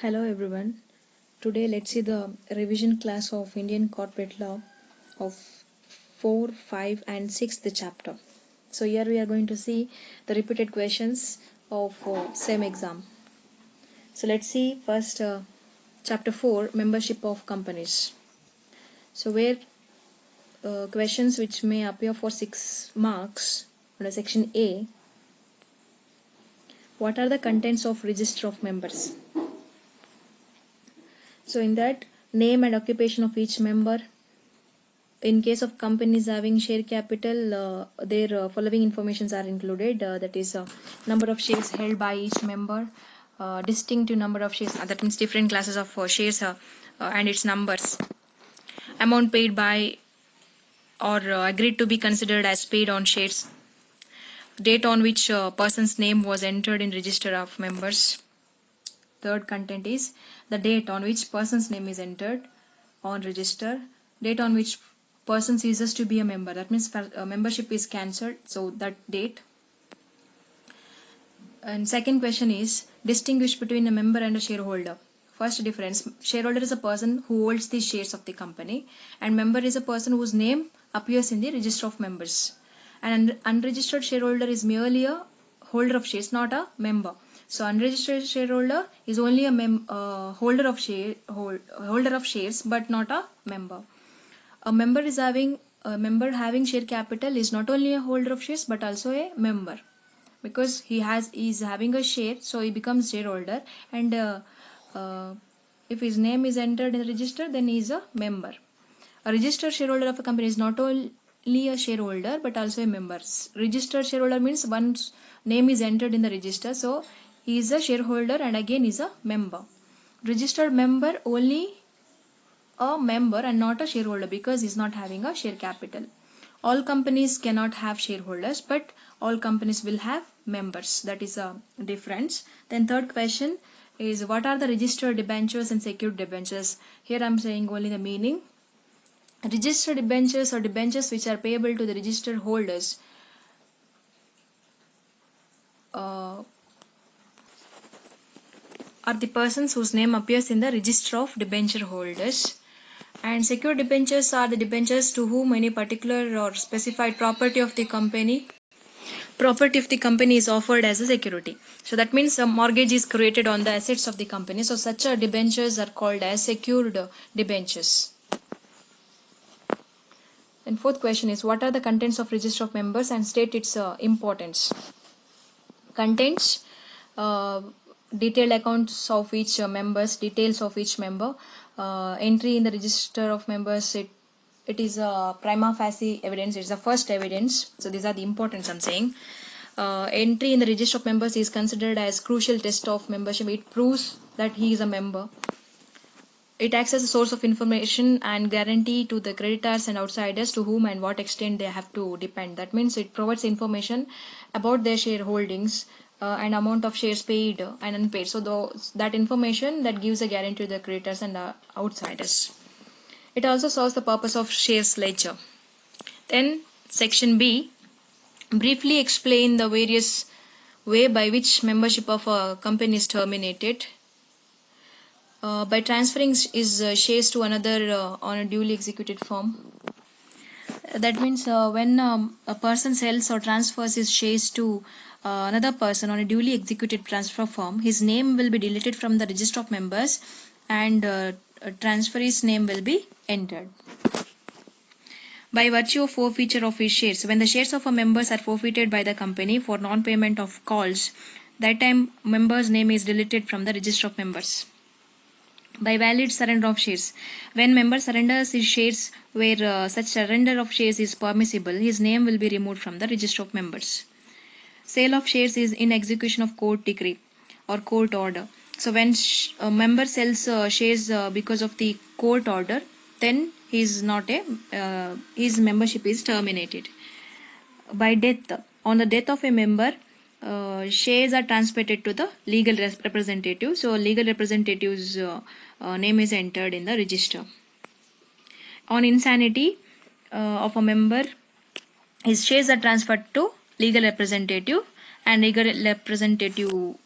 Hello everyone. Today let's see the revision class of Indian Corporate Law of 4, 5 and 6th chapter. So here we are going to see the repeated questions of same exam. So let's see first chapter 4 membership of companies. So where questions which may appear for 6 marks under section A. What are the contents of register of members? So in that, name and occupation of each member. In case of companies having share capital, their following informations are included. That is number of shares held by each member, distinct number of shares, that means different classes of shares and its numbers, amount paid by or agreed to be considered as paid on shares, date on which person's name was entered in register of members. Third content is the date on which person's name is entered on register, date on which person ceases to be a member. That means membership is cancelled, so that date. And second question is distinguish between a member and a shareholder. First difference, shareholder is a person who holds the shares of the company, and member is a person whose name appears in the register of members. And unregistered shareholder is merely a holder of shares, not a member. So unregistered shareholder is only a holder of shares, but not a member. A member having share capital is not only a holder of shares but also a member, because he is having a share, so he becomes shareholder, and uh, if his name is entered in the register, then he is a member. A registered shareholder of a company is not only a shareholder but also a member. Registered shareholder means one's name is entered in the register, so he is a shareholder and again is a member. Registered member only a member and not a shareholder, because he's not having a share capital. All companies cannot have shareholders, but all companies will have members. That is a difference. Then third question is what are the registered debentures and secured debentures? Here I'm saying only the meaning. Registered debentures or debentures which are payable to the registered holders are the persons whose name appears in the register of debenture holders. And secured debentures are the debentures to whom any particular or specified property of the company is offered as a security. So that means a mortgage is created on the assets of the company. So such a debentures are called as secured debentures. And fourth question is what are the contents of register of members, and state its importance. Contents, detailed accounts of each details of each member, entry in the register of members. It is a prima facie evidence. It's the first evidence. So these are the importance I'm saying. Entry in the register of members is considered as crucial test of membership. It proves that he is a member. It acts as a source of information and guarantee to the creditors and outsiders to whom and what extent they have to depend. That means it provides information about their shareholdings and amount of shares paid and unpaid. So that information that gives a guarantee to the creditors and outsiders. It also serves the purpose of shares ledger. Then section B, briefly explain the various way by which membership of a company is terminated. By transferring his shares to another on a duly executed form. That means when a person sells or transfers his shares to another person on a duly executed transfer form, his name will be deleted from the register of members and transferee's name will be entered. By virtue of forfeiture of his shares, when the shares of a members are forfeited by the company for non-payment of calls, that time member's name is deleted from the register of members. By valid surrender of shares, when member surrenders his shares where such surrender of shares is permissible, his name will be removed from the register of members. Sale of shares is in execution of court decree or court order. So when a member sells shares because of the court order, then he is not his membership is terminated. By death, on the death of a member, shares are transmitted to the legal representative. So legal representative's name is entered in the register. On insanity of a member, his shares are transferred to legal representative, and legal representative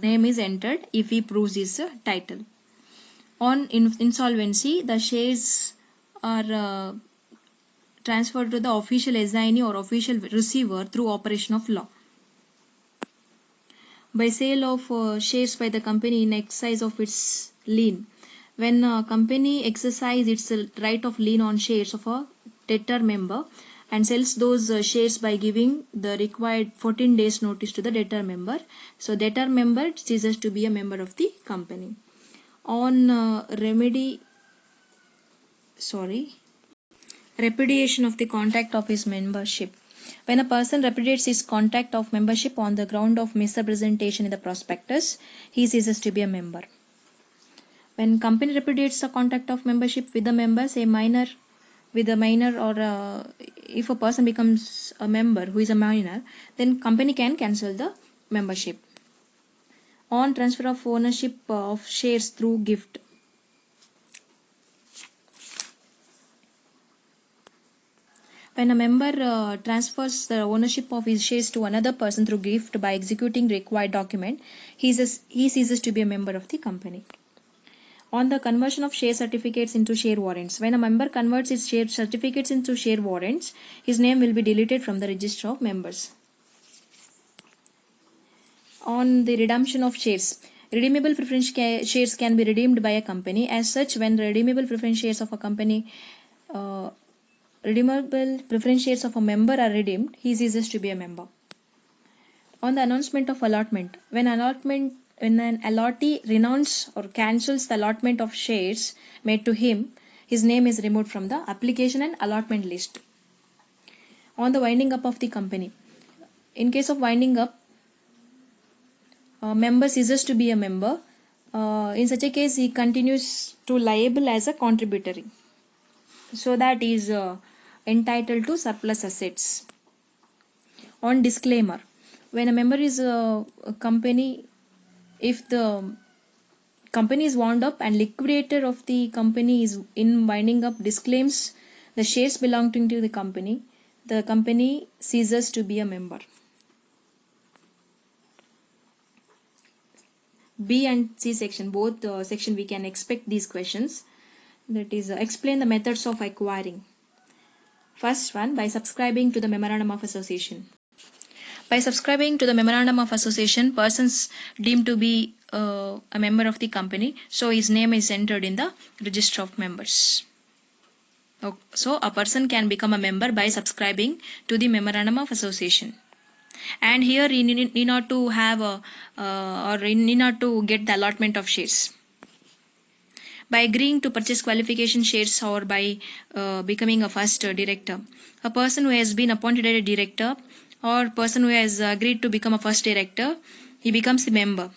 name is entered if he proves his title. On insolvency, the shares are transferred to the official assignee or official receiver through operation of law. By sale of shares by the company in exercise of its lien. When a company exercises its right of lien on shares of a debtor member and sells those shares by giving the required 14 days notice to the debtor member, so debtor member ceases to be a member of the company. On repudiation of the contract of his membership. When a person repudiates his contract of membership on the ground of misrepresentation in the prospectus, he ceases to be a member. When company repudiates the contract of membership with the members, or if a person becomes a member who is a minor, then company can cancel the membership. On transfer of ownership of shares through gift. When a member transfers the ownership of his shares to another person through gift by executing required document, he ceases to be a member of the company. On the conversion of share certificates into share warrants. When a member converts his share certificates into share warrants, his name will be deleted from the register of members. On the redemption of shares. Redeemable preference shares can be redeemed by a company. As such, when the redeemable preference shares of a company redeemable preference shares of a member are redeemed, he ceases to be a member. On the announcement of allotment. When an allottee renounces or cancels the allotment of shares made to him, his name is removed from the application and allotment list. On the winding up of the company. In case of winding up, a member ceases to be a member. In such a case, he continues to liable as a contributory. So that is entitled to surplus assets. On disclaimer, when a member is a company, if the company is wound up and liquidator of the company is in winding up disclaims the shares belonging to the company ceases to be a member. B and C section, both section we can expect these questions. That is, explain the methods of acquiring. First one, by subscribing to the Memorandum of Association. By subscribing to the Memorandum of Association, persons deemed to be a member of the company, so his name is entered in the register of members. So a person can become a member by subscribing to the Memorandum of Association. And here he need not to have need not to get the allotment of shares. By agreeing to purchase qualification shares or by becoming a first director. A person who has been appointed as a director or person who has agreed to become a first director, he becomes a member.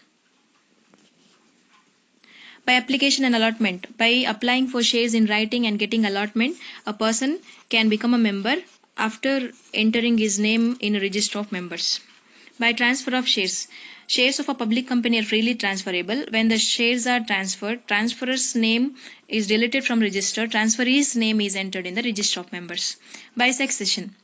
By application and allotment. By applying for shares in writing and getting allotment, a person can become a member after entering his name in a register of members. By transfer of shares. Shares of a public company are freely transferable. When the shares are transferred, transferor's name is deleted from register. Transferee's name is entered in the register of members. By succession.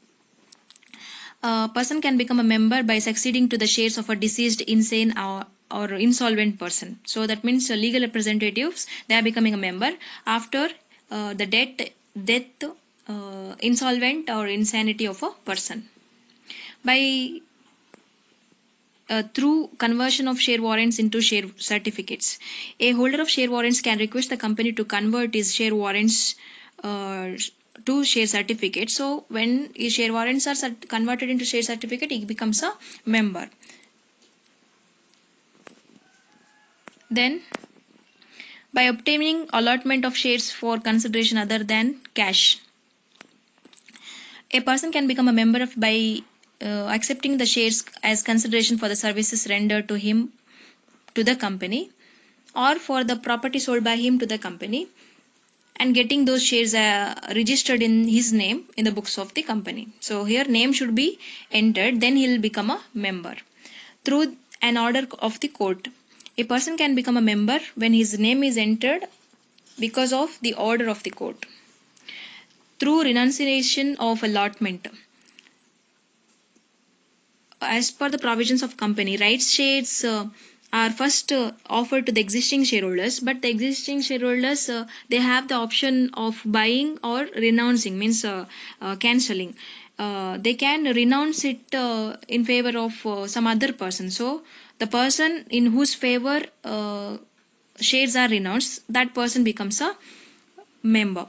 A person can become a member by succeeding to the shares of a deceased, insane or insolvent person. So that means legal representatives, they are becoming a member after the death, insolvent or insanity of a person. By through conversion of share warrants into share certificates. A holder of share warrants can request the company to convert his share warrants to share certificate. So when his share warrants are converted into share certificate, he becomes a member. Then by obtaining allotment of shares for consideration other than cash. A person can become a member by accepting the shares as consideration for the services rendered to him to the company or for the property sold by him to the company and getting those shares registered in his name in the books of the company. So here name should be entered, then he will become a member. Through an order of the court. A person can become a member when his name is entered because of the order of the court. Through renunciation of allotment. As per the provisions of company, rights shares are first offered to the existing shareholders, but the existing shareholders they have the option of buying or renouncing, means cancelling. They can renounce it in favor of some other person. So the person in whose favor shares are renounced, that person becomes a member.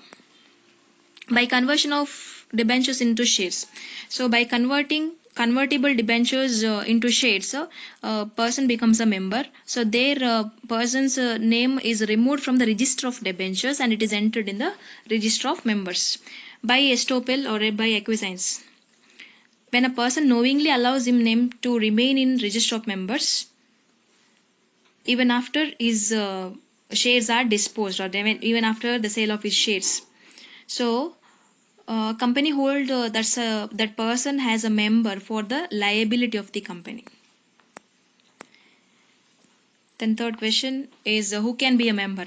By conversion of debentures into shares, so by converting convertible debentures into shares, a person becomes a member. So their person's name is removed from the register of debentures and it is entered in the register of members by estoppel or by acquiescence. When a person knowingly allows his name to remain in register of members even after his shares are disposed, or even after the sale of his shares, so company hold that person has a member for the liability of the company. Then third question is who can be a member?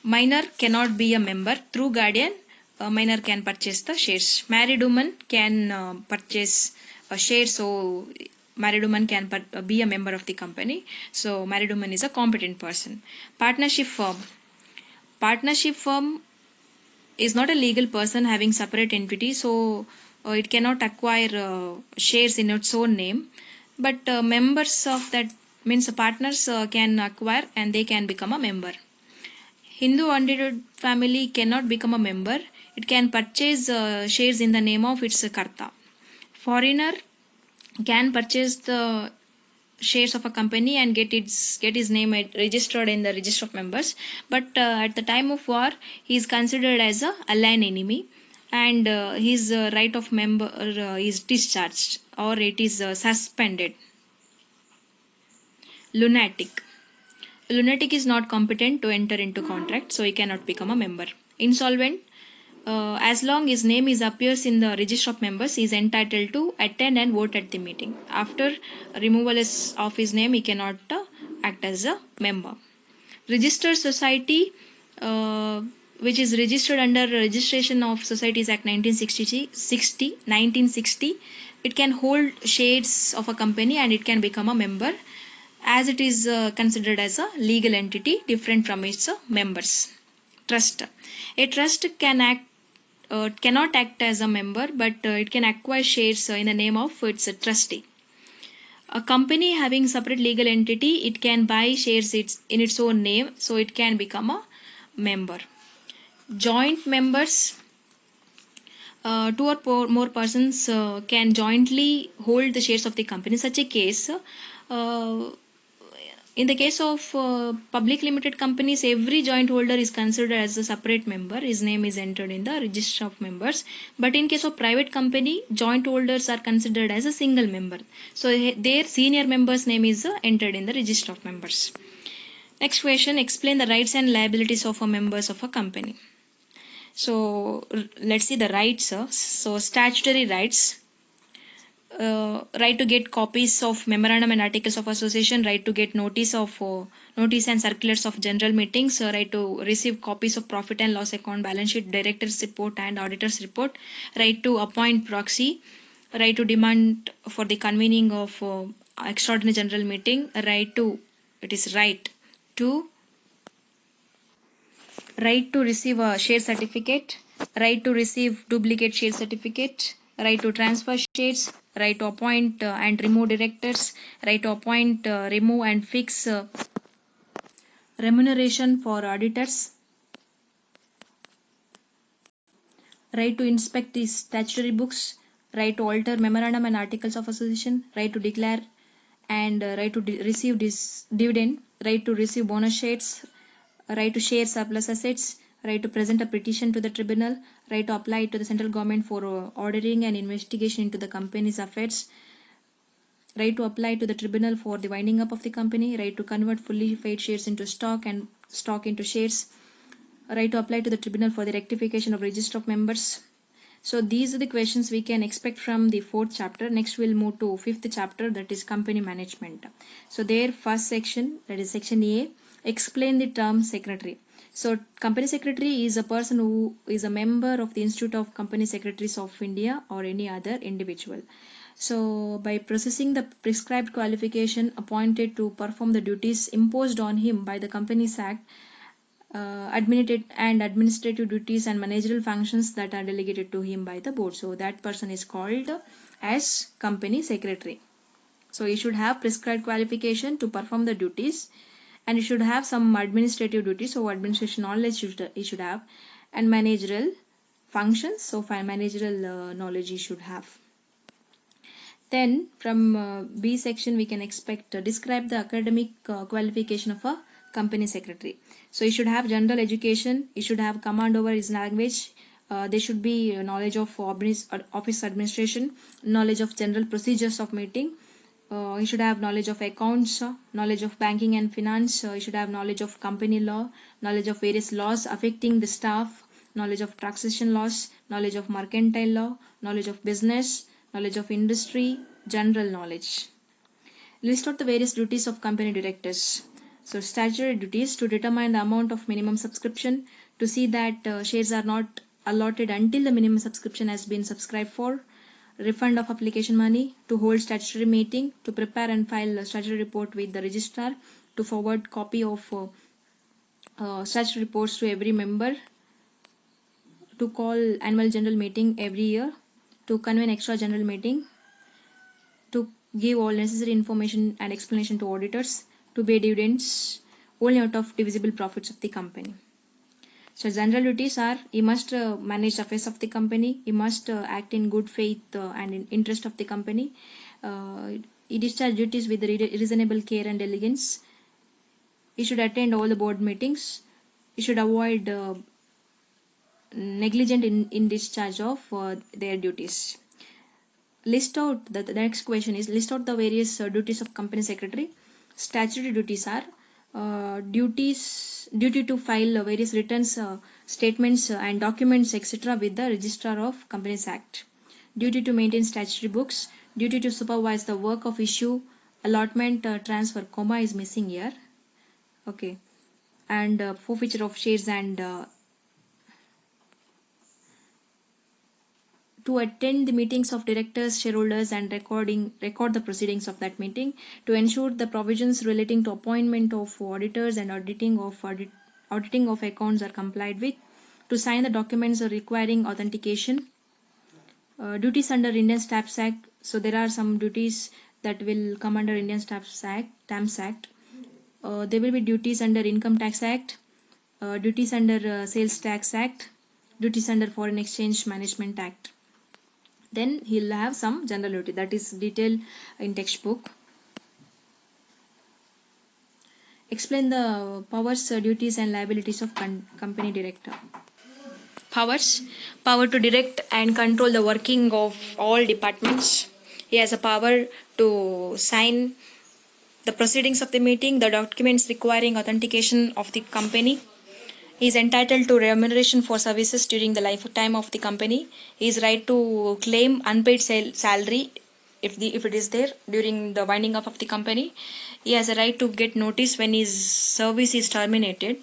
Minor cannot be a member. Through guardian, minor can purchase the shares. Married woman can purchase a share, so married woman can be a member of the company. So married woman is a competent person. Partnership firm. Partnership firm is not a legal person having separate entity, so it cannot acquire shares in its own name, but members of that, means partners can acquire and they can become a member. Hindu undivided family cannot become a member. It can purchase shares in the name of its karta. Foreigner can purchase the shares of a company and get his name registered in the register of members, but at the time of war he is considered as a allied enemy, and his right of member is discharged or it is suspended. Lunatic is not competent to enter into contract, so he cannot become a member. Insolvent, as long his name is appears in the register of members, he is entitled to attend and vote at the meeting. After removal of his name, he cannot act as a member. Registered society, which is registered under Registration of Societies Act 1960, it can hold shares of a company and it can become a member, as it is considered as a legal entity different from its members. Trust. A trust cannot act as a member, but it can acquire shares in the name of its trustee. A company having separate legal entity, it can buy shares in its own name, so it can become a member. Joint members, two or more persons can jointly hold the shares of the company. Such a case, in the case of public limited companies, every joint holder is considered as a separate member. His name is entered in the register of members. But in case of private company, joint holders are considered as a single member. So their senior member's name is entered in the register of members. Next question, explain the rights and liabilities of a members of a company. So let's see the rights. So statutory rights. Right to get copies of memorandum and articles of association, right to get notice and circulars of general meetings, right to receive copies of profit and loss account, balance sheet, director's report and auditor's report, right to appoint proxy, right to demand for the convening of extraordinary general meeting, right to receive a share certificate, right to receive duplicate share certificate, right to transfer shares, right to appoint and remove directors, right to appoint, remove and fix remuneration for auditors, right to inspect the statutory books, right to alter memorandum and articles of association, right to declare and right to receive this dividend, right to receive bonus shares, right to share surplus assets, right to present a petition to the tribunal, right to apply to the central government for ordering and investigation into the company's affairs, right to apply to the tribunal for the winding up of the company, right to convert fully paid shares into stock and stock into shares, right to apply to the tribunal for the rectification of register of members. So these are the questions we can expect from the fourth chapter. Next we'll move to fifth chapter, that is company management. So their first section, that is section A, explain the term secretary. So company secretary is a person who is a member of the Institute of Company Secretaries of India or any other individual. So by possessing the prescribed qualification appointed to perform the duties imposed on him by the Companies Act, administrative duties and managerial functions that are delegated to him by the board. So that person is called as company secretary. So he should have prescribed qualification to perform the duties, and he should have some administrative duties, so administration knowledge he should have, and managerial functions, so managerial knowledge he should have. Then from B section we can expect describe the academic qualification of a company secretary. So he should have general education, he should have command over his language, there should be knowledge of office administration, knowledge of general procedures of meeting, he should have knowledge of accounts, knowledge of banking and finance, he should have knowledge of company law, knowledge of various laws affecting the staff, knowledge of taxation laws, knowledge of mercantile law, knowledge of business, knowledge of industry, general knowledge. List out the various duties of company directors. So statutory duties: to determine the amount of minimum subscription, to see that shares are not allotted until the minimum subscription has been subscribed for, refund of application money, to hold statutory meeting, to prepare and file a statutory report with the registrar, to forward copy of statutory reports to every member, to call annual general meeting every year, to convene extra general meeting, to give all necessary information and explanation to auditors, to pay dividends only out of divisible profits of the company. So general duties are: he must manage affairs of the company, he must act in good faith and in interest of the company, he discharge duties with reasonable care and diligence, he should attend all the board meetings, he should avoid negligent in discharge of their duties. List out the next question is: list out the various duties of company secretary. Statutory duties are duty to file various returns, statements and documents etc. with the registrar of Companies Act, duty to maintain statutory books, duty to supervise the work of issue, allotment, transfer, comma is missing here, okay, and forfeiture of shares, and to attend the meetings of directors, shareholders, and record the proceedings of that meeting, to ensure the provisions relating to appointment of auditors and auditing of accounts are complied with, to sign the documents requiring authentication. Duties under Indian Stamps Act. So there are some duties that will come under Indian Stamps Act. There will be duties under Income Tax Act, duties under Sales Tax Act, duties under Foreign Exchange Management Act. Then he'll have some general duty that is detailed in textbook. Explain the powers, duties and liabilities of company director. Powers: power to direct and control the working of all departments. He has a power to sign the proceedings of the meeting, the documents requiring authentication of the company. He is entitled to remuneration for services during the lifetime of the company. He is right to claim unpaid salary if it is there during the winding up of the company. He has a right to get notice when his service is terminated,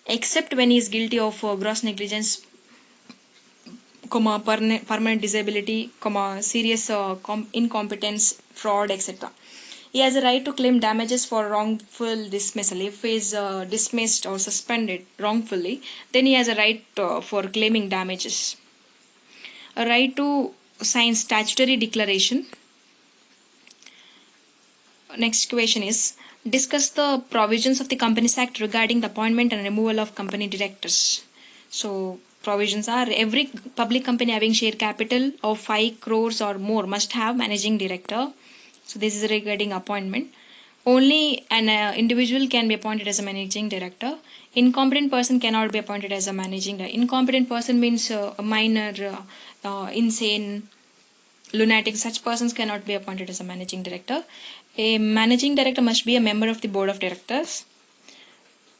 except when he is guilty of gross negligence, permanent disability, serious incompetence, fraud, etc. He has a right to claim damages for wrongful dismissal. If he is dismissed or suspended wrongfully, then he has a right for claiming damages. A right to sign statutory declaration. Next question is: discuss the provisions of the Companies Act regarding the appointment and removal of company directors. So provisions are: every public company having share capital of 5 crores or more must have managing director. So this is regarding appointment. Only an individual can be appointed as a managing director. Incompetent person cannot be appointed as a managing director. Incompetent person means a minor, insane, lunatic. Such persons cannot be appointed as a managing director. A managing director must be a member of the board of directors.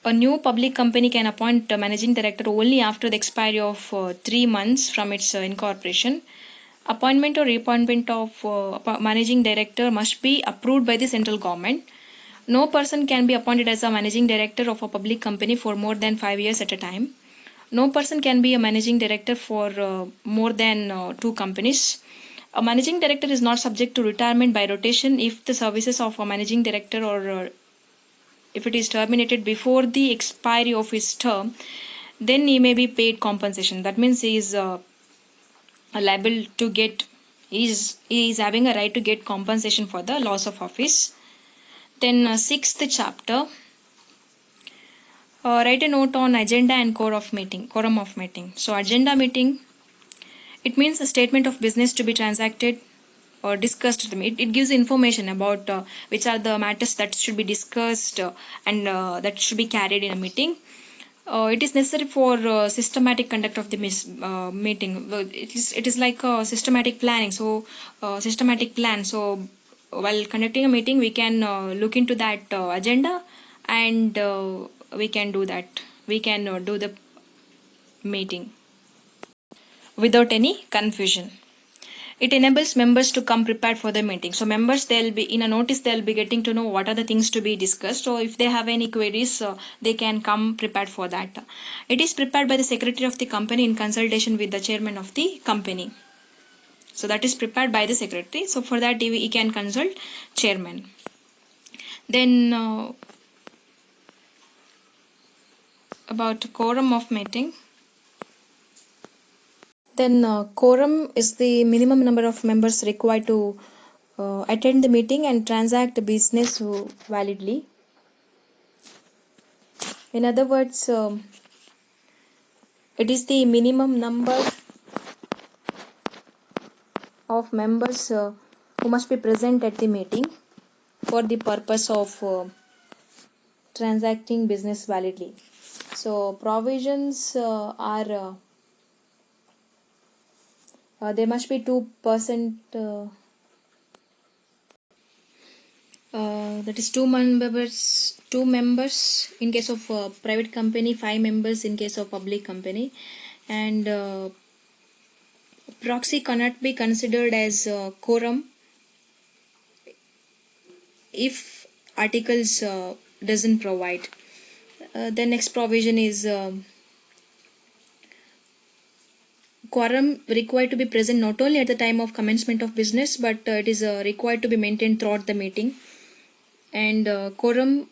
A new public company can appoint a managing director only after the expiry of 3 months from its incorporation. Appointment or reappointment of managing director must be approved by the central government. No person can be appointed as a managing director of a public company for more than 5 years at a time. No person can be a managing director for more than 2 companies. A managing director is not subject to retirement by rotation if the services of a managing director or if it is terminated before the expiry of his term, then he may be paid compensation. That means he is liable to get, he is having a right to get compensation for the loss of office. Then sixth chapter, write a note on agenda and quorum of meeting. So agenda meeting, it means a statement of business to be transacted or discussed. It gives information about which are the matters that should be discussed and that should be carried in a meeting. It is necessary for systematic conduct of the meeting. It is like systematic planning. So systematic plan. So while conducting a meeting, we can look into that agenda, and we can do that. We can do the meeting without any confusion. It enables members to come prepared for the meeting. So members, they'll be in a notice, they'll be getting to know what are the things to be discussed. So if they have any queries, they can come prepared for that. It is prepared by the secretary of the company in consultation with the chairman of the company. So that is prepared by the secretary. So for that, he can consult chairman. Then about quorum of meeting. Then quorum is the minimum number of members required to attend the meeting and transact the business validly. In other words, it is the minimum number of members who must be present at the meeting for the purpose of transacting business validly. So provisions are there must be 2%. That is two members in case of private company, 5 members in case of public company, and proxy cannot be considered as quorum if articles doesn't provide. The next provision is quorum required to be present not only at the time of commencement of business, but it is required to be maintained throughout the meeting. And quorum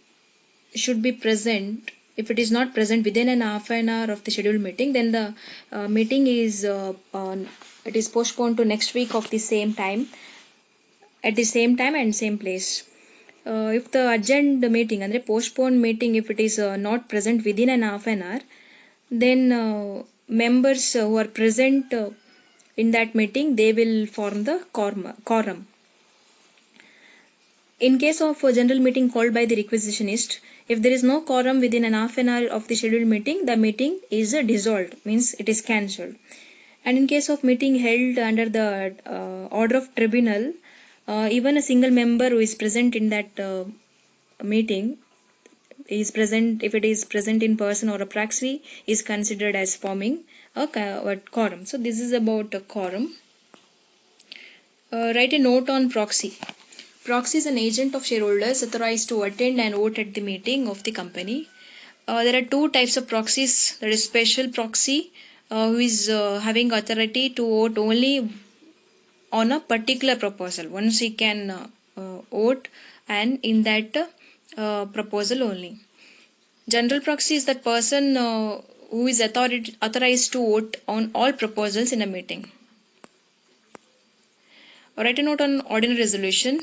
should be present. If it is not present within an half an hour of the scheduled meeting, then the meeting is it is postponed to next week of the same time, at the same time and same place. If the adjourned meeting and the postponed meeting, if it is not present within an half an hour, then members who are present in that meeting, they will form the quorum. In case of a general meeting called by the requisitionist, if there is no quorum within an half an hour of the scheduled meeting, the meeting is dissolved, means it is cancelled. And in case of meeting held under the order of tribunal, even a single member who is present in that meeting is present, if it is present in person or a proxy, is considered as forming a quorum. So this is about a quorum. Write a note on proxy. Proxy is an agent of shareholders authorized to attend and vote at the meeting of the company. There are 2 types of proxies. There is special proxy who is having authority to vote only on a particular proposal. Once he can vote and in that proposal only. General proxy is that person who is authorized to vote on all proposals in a meeting. Write a note on ordinary resolution.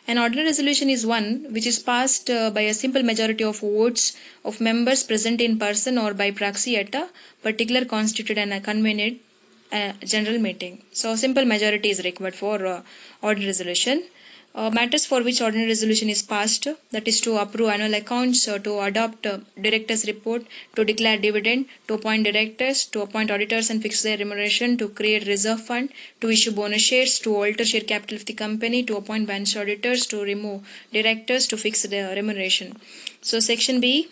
An ordinary resolution is one which is passed by a simple majority of votes of members present in person or by proxy at a particular constituted and a convened general meeting. So simple majority is required for ordinary resolution. Matters for which ordinary resolution is passed, that is to approve annual accounts, to adopt directors report, to declare dividend, to appoint directors, to appoint auditors and fix their remuneration, to create reserve fund, to issue bonus shares, to alter share capital of the company, to appoint bench auditors, to remove directors, to fix the remuneration. So section B,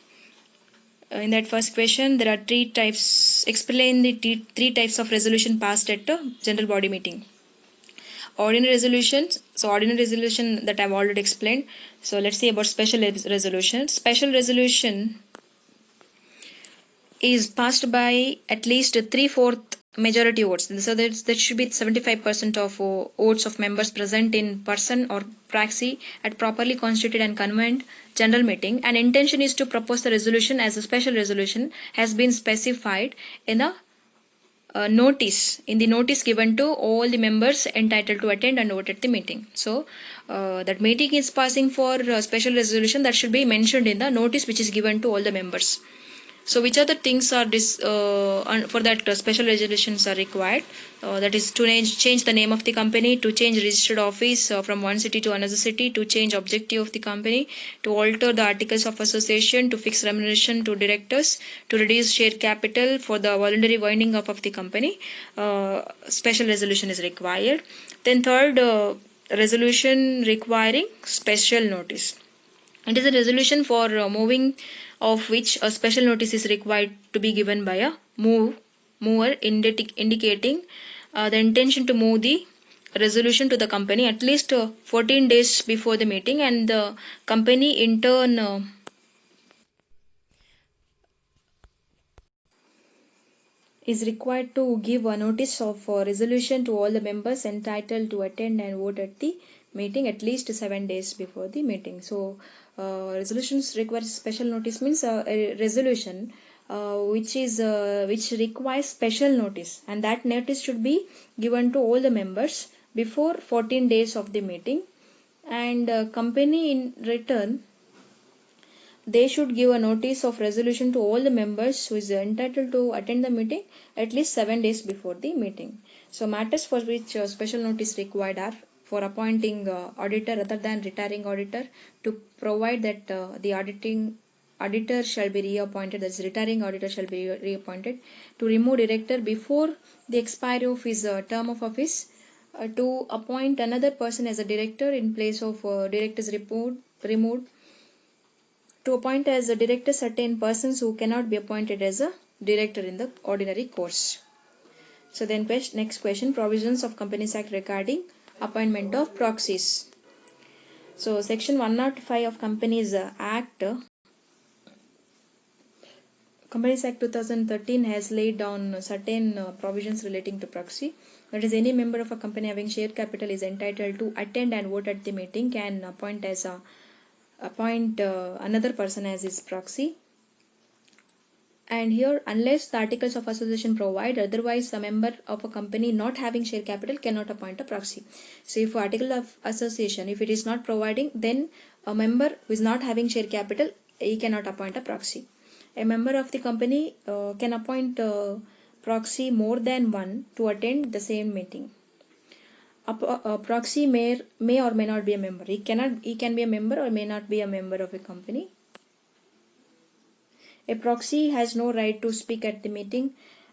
in that first question, there are 3 types. Explain the 3 types of resolution passed at a general body meeting. Ordinary resolutions. So ordinary resolution that I've already explained. So let's see about special resolution. Special resolution is passed by at least 3/4 majority votes. So that should be 75% of votes of members present in person or proxy at properly constituted and convened general meeting. And intention is to propose the resolution as a special resolution has been specified in the notice given to all the members entitled to attend and vote at the meeting. So that meeting is passing for special resolution, that should be mentioned in the notice which is given to all the members. So which other things are for that special resolutions are required? That is to change the name of the company, to change registered office from one city to another city, to change objective of the company, to alter the articles of association, to fix remuneration to directors, to reduce share capital for the voluntary winding up of the company. Special resolution is required. Then third, resolution requiring special notice. It is a resolution for moving of which a special notice is required to be given by a mover indicating the intention to move the resolution to the company at least 14 days before the meeting, and the company in turn is required to give a notice of resolution to all the members entitled to attend and vote at the meeting at least 7 days before the meeting. So, resolutions require special notice means a resolution which requires special notice, and that notice should be given to all the members before 14 days of the meeting, and company in return they should give a notice of resolution to all the members who is entitled to attend the meeting at least 7 days before the meeting. So matters for which special notice required are for appointing auditor other than retiring auditor, to provide that the auditor shall be reappointed, that is retiring auditor shall be reappointed, to remove director before the expiry of his term of office, to appoint another person as a director in place of director's report removed, to appoint as a director certain persons who cannot be appointed as a director in the ordinary course. So then next question, provisions of Companies Act regarding appointment of proxies. So section 105 of Companies Act, Companies Act 2013 has laid down certain provisions relating to proxy. That is, any member of a company having share capital is entitled to attend and vote at the meeting can appoint another person as his proxy. And here, unless the articles of association provide otherwise, a member of a company not having share capital cannot appoint a proxy. So if article of association, if it is not providing, then a member who is not having share capital, he cannot appoint a proxy. A member of the company can appoint a proxy more than one to attend the same meeting. A proxy may or may not be a member. He can be a member or may not be a member of a company. A proxy has no right to speak at the meeting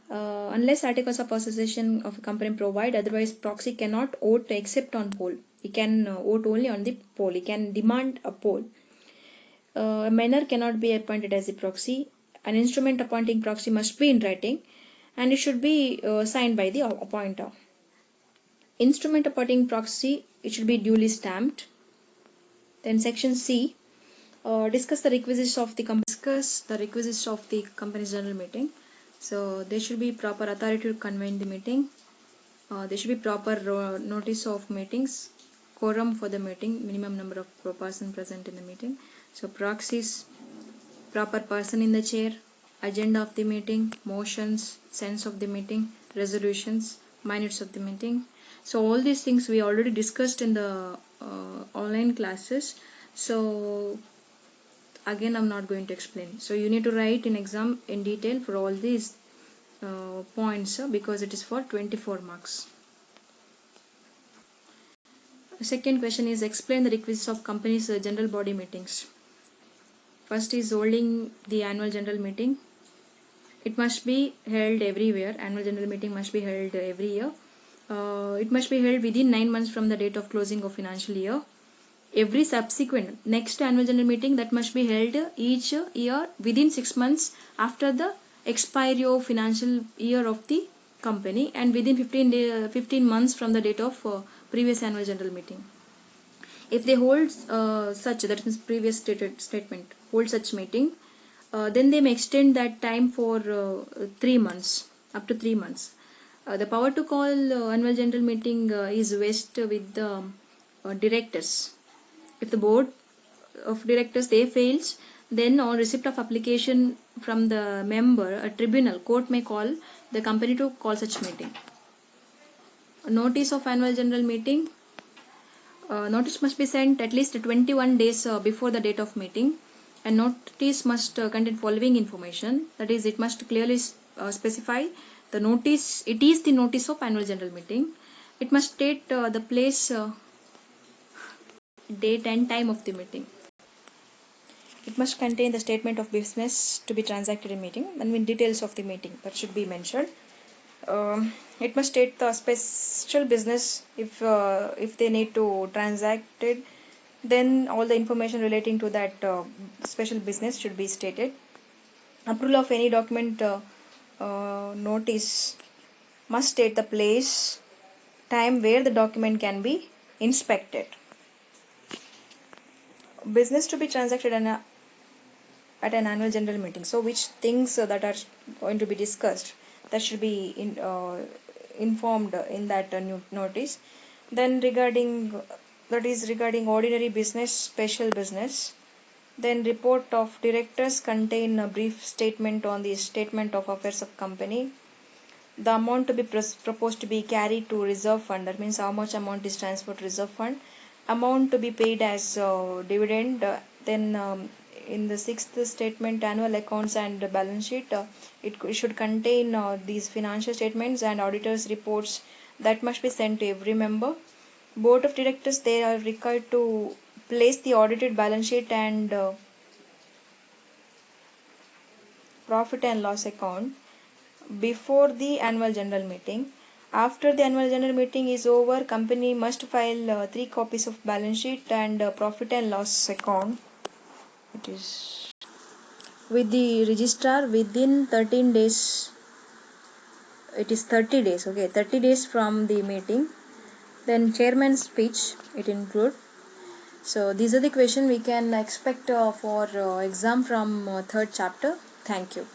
unless articles of association of a company provide. Otherwise, proxy cannot vote except on poll. He can vote only on the poll. He can demand a poll. A minor cannot be appointed as a proxy. An instrument appointing proxy must be in writing, and it should be signed by the appointer. Instrument appointing proxy, it should be duly stamped. Then section C, discuss the requisites of the company's general meeting. So there should be proper authority to convene the meeting. There should be proper notice of meetings, quorum for the meeting, minimum number of person present in the meeting. So proxies, proper person in the chair, agenda of the meeting, motions, sense of the meeting, resolutions, minutes of the meeting. So all these things we already discussed in the online classes. So again I'm not going to explain. So you need to write in exam in detail for all these points because it is for 24 marks. The second question is, explain the requisites of company's general body meetings. First is holding the annual general meeting. It must be held everywhere. Annual general meeting must be held every year. It must be held within 9 months from the date of closing of financial year. Every subsequent next annual general meeting that must be held each year within 6 months after the expiry of financial year of the company, and within 15 months from the date of previous annual general meeting. If they hold such, that means previous statement, hold such meeting, then they may extend that time for 3 months, up to 3 months. The power to call annual general meeting is vested with the directors. If the board of directors they fails, then on receipt of application from the member, a tribunal court may call the company to call such meeting. A notice of annual general meeting. Notice must be sent at least 21 days before the date of meeting, and notice must contain following information. That is, it must clearly specify the notice. It is the notice of annual general meeting. It must state the place, date and time of the meeting. It must contain the statement of business to be transacted in meeting, and with details of the meeting that should be mentioned. It must state the special business if they need to transact it, then all the information relating to that special business should be stated. Approval of any document notice must state the place, time where the document can be inspected. Business to be transacted at an annual general meeting. So which things that are going to be discussed, that should be informed in that new notice. Then regarding ordinary business, special business, then report of directors contain a brief statement on the statement of affairs of company. The amount to be proposed to be carried to reserve fund, that means how much amount is transferred to reserve fund. Amount to be paid as dividend. Then in the sixth statement, annual accounts and balance sheet, it should contain these financial statements and auditors reports that must be sent to every member. Board of directors, they are required to place the audited balance sheet and profit and loss account before the annual general meeting. After the annual general meeting is over, company must file 3 copies of balance sheet and profit and loss account. It is with the registrar within 13 days. It is 30 days. Okay, 30 days from the meeting. Then chairman's speech it include. So these are the questions we can expect for exam from third chapter. Thank you.